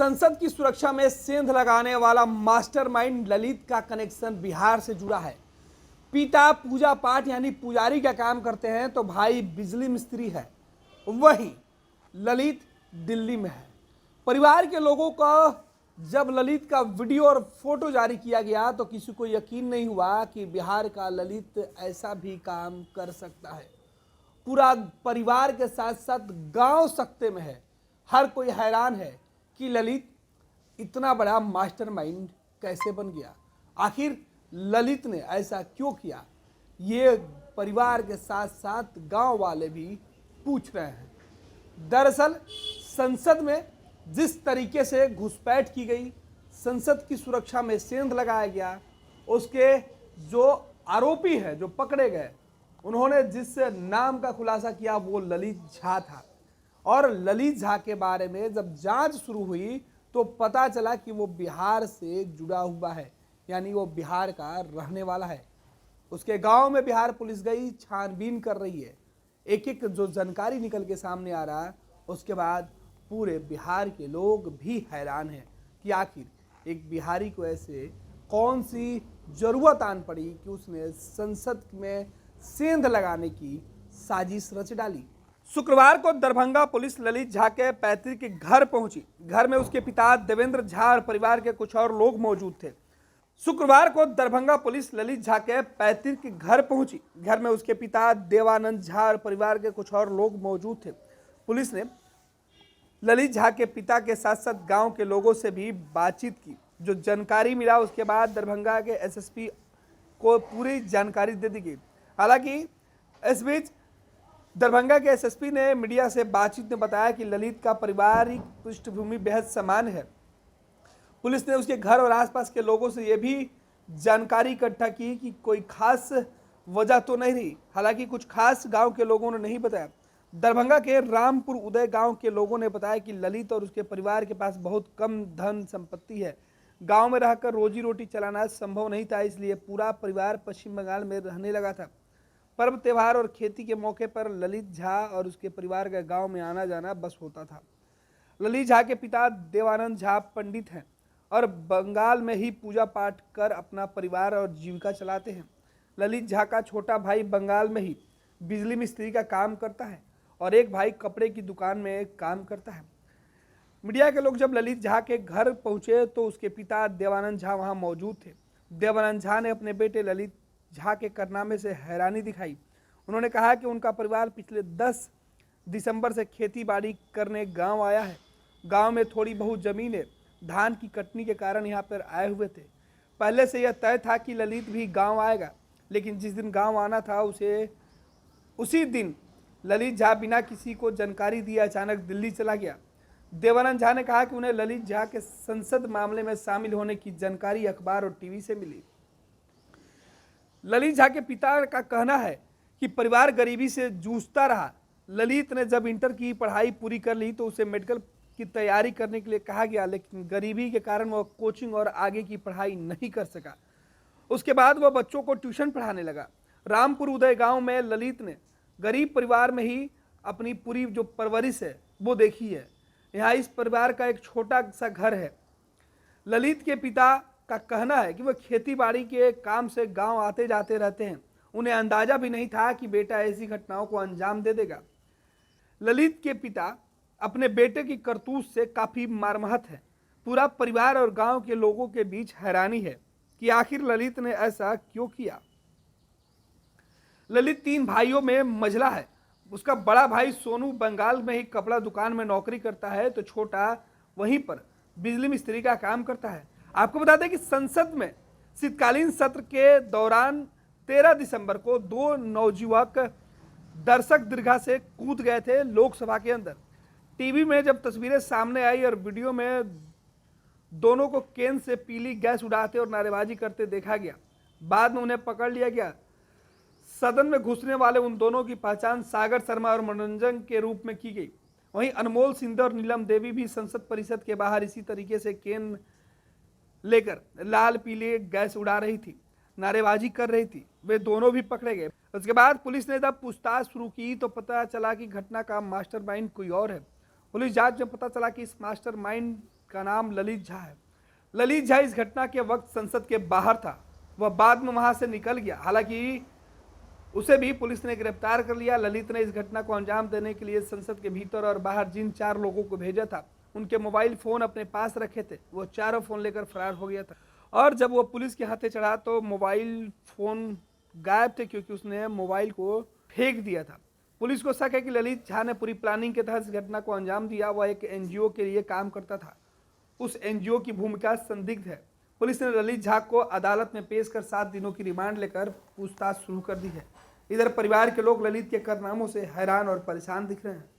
संसद की सुरक्षा में सेंध लगाने वाला मास्टरमाइंड ललित का कनेक्शन बिहार से जुड़ा है। पिता पूजा पाठ यानी पुजारी का काम करते हैं तो भाई बिजली मिस्त्री है। वही ललित दिल्ली में है। परिवार के लोगों का जब ललित का वीडियो और फोटो जारी किया गया तो किसी को यकीन नहीं हुआ कि बिहार का ललित ऐसा भी काम कर सकता है। पूरा परिवार के साथ साथ गांव सकते में है। हर कोई हैरान है कि ललित इतना बड़ा मास्टरमाइंड कैसे बन गया। आखिर ललित ने ऐसा क्यों किया, ये परिवार के साथ साथ गांव वाले भी पूछ रहे हैं। दरअसल संसद में जिस तरीके से घुसपैठ की गई, संसद की सुरक्षा में सेंध लगाया गया, उसके जो आरोपी हैं जो पकड़े गए, उन्होंने जिस नाम का खुलासा किया वो ललित झा था। और ललित झा के बारे में जब जांच शुरू हुई तो पता चला कि वो बिहार से जुड़ा हुआ है, यानी वो बिहार का रहने वाला है। उसके गांव में बिहार पुलिस गई, छानबीन कर रही है। एक एक जो जानकारी निकल के सामने आ रहा है, उसके बाद पूरे बिहार के लोग भी हैरान हैं कि आखिर एक बिहारी को ऐसे कौन सी जरूरत आन पड़ी कि उसने संसद में सेंध लगाने की साजिश रच डाली। शुक्रवार को दरभंगा पुलिस ललित झा के पैतृक के घर पहुंची। घर में उसके पिता देवेंद्र झा और परिवार के कुछ और लोग मौजूद थे। शुक्रवार को दरभंगा पुलिस ललित झा के पैतृक के घर पहुंची। घर में उसके पिता देवानंद झा और परिवार के कुछ और लोग मौजूद थे। पुलिस ने ललित झा के पिता के साथ साथ गांव के लोगों से भी बातचीत की। जो जानकारी मिला उसके बाद दरभंगा के एसएसपी को पूरी जानकारी दे दी गई। हालांकि इस बीच दरभंगा के एसएसपी ने मीडिया से बातचीत में बताया कि ललित का पारिवारिक पृष्ठभूमि बेहद समान है। पुलिस ने उसके घर और आसपास के लोगों से यह भी जानकारी इकट्ठा की कि कोई खास वजह तो नहीं रही। हालांकि कुछ खास गांव के लोगों ने नहीं बताया। दरभंगा के रामपुर उदय गांव के लोगों ने बताया कि ललित और उसके परिवार के पास बहुत कम धन संपत्ति है। गांव में रहकर रोजी रोटी चलाना संभव नहीं था, इसलिए पूरा परिवार पश्चिम बंगाल में रहने लगा था। पर्व त्योहार और खेती के मौके पर ललित झा और उसके परिवार का गांव में आना जाना बस होता था। ललित झा के पिता देवानंद झा पंडित हैं और बंगाल में ही पूजा पाठ कर अपना परिवार और जीविका चलाते हैं। ललित झा का छोटा भाई बंगाल में ही बिजली मिस्त्री का काम करता है और एक भाई कपड़े की दुकान में काम करता है। मीडिया के लोग जब ललित झा के घर पहुंचे तो उसके पिता देवानंद झा वहां मौजूद थे। देवानंद झा ने अपने बेटे ललित झा के कारनामे से हैरानी दिखाई। उन्होंने कहा कि उनका परिवार पिछले 10 दिसंबर से खेती बाड़ी करने गांव आया है। गांव में थोड़ी बहुत जमीन है। धान की कटनी के कारण यहाँ पर आए हुए थे। पहले से यह तय था कि ललित भी गांव आएगा, लेकिन जिस दिन गांव आना था उसी दिन ललित झा बिना किसी को जानकारी दिए अचानक दिल्ली चला गया। देवानंद झा ने कहा कि उन्हें ललित झा के संसद मामले में शामिल होने की जानकारी अखबार और टीवी से मिली। ललित झा के पिता का कहना है कि परिवार गरीबी से जूझता रहा। ललित ने जब इंटर की पढ़ाई पूरी कर ली तो उसे मेडिकल की तैयारी करने के लिए कहा गया, लेकिन गरीबी के कारण वह कोचिंग और आगे की पढ़ाई नहीं कर सका। उसके बाद वह बच्चों को ट्यूशन पढ़ाने लगा। रामपुर उदय गांव में ललित ने गरीब परिवार में ही अपनी पूरी जो परवरिश है वो देखी है। यहाँ इस परिवार का एक छोटा सा घर है। ललित के पिता का कहना है कि वह खेती बाड़ी के काम से गांव आते जाते रहते हैं। उन्हें अंदाजा भी नहीं था कि बेटा ऐसी घटनाओं को अंजाम दे देगा। ललित के पिता अपने बेटे की करतूत से काफी मर्माहत है। पूरा परिवार और गांव के लोगों के बीच हैरानी है कि आखिर ललित ने ऐसा क्यों किया। ललित 3 भाइयों में मझला है। उसका बड़ा भाई सोनू बंगाल में ही कपड़ा दुकान में नौकरी करता है तो छोटा वहीं पर बिजली मिस्त्री का काम करता है। आपको बता दें कि संसद में शीतकालीन सत्र के दौरान 13 दिसंबर को 2 नवयुवक दर्शक दीर्घा से कूद गए थे लोकसभा के अंदर। टीवी में जब तस्वीरें सामने आई और वीडियो में दोनों को केन से पीली गैस उड़ाते और नारेबाजी करते देखा गया। बाद में उन्हें पकड़ लिया गया। सदन में घुसने वाले उन दोनों की पहचान सागर शर्मा और मनोरंजन के रूप में की गई। वहीं अनमोल सिंह और नीलम देवी भी संसद परिसर के बाहर इसी तरीके से केन लेकर लाल पीले गैस उड़ा रही थी, नारेबाजी कर रही थी। वे दोनों भी पकड़े गए। उसके बाद पुलिस ने जब पूछताछ शुरू की तो पता चला कि घटना का मास्टरमाइंड कोई और है। पुलिस जांच में पता चला कि इस मास्टरमाइंड का नाम ललित झा है। ललित झा इस घटना के वक्त संसद के बाहर था। वह बाद में वहां से निकल गया। हालांकि उसे भी पुलिस ने गिरफ्तार कर लिया। ललित ने इस घटना को अंजाम देने के लिए संसद के भीतर और बाहर जिन 4 लोगों को भेजा था, उनके मोबाइल फोन अपने पास रखे थे। वो चारों फोन लेकर फरार हो गया था और जब वो पुलिस के हाथे चढ़ा तो मोबाइल फोन गायब थे, क्योंकि उसने मोबाइल को फेंक दिया था। पुलिस को शक है कि ललित झा ने पूरी प्लानिंग के तहत इस घटना को अंजाम दिया। वह एक एनजीओ के लिए काम करता था। उस एनजीओ की भूमिका संदिग्ध है। पुलिस ने ललित झा को अदालत में पेश कर 7 दिनों की रिमांड लेकर पूछताछ शुरू कर दी है। इधर परिवार के लोग ललित के कारनामों से हैरान और परेशान दिख रहे हैं।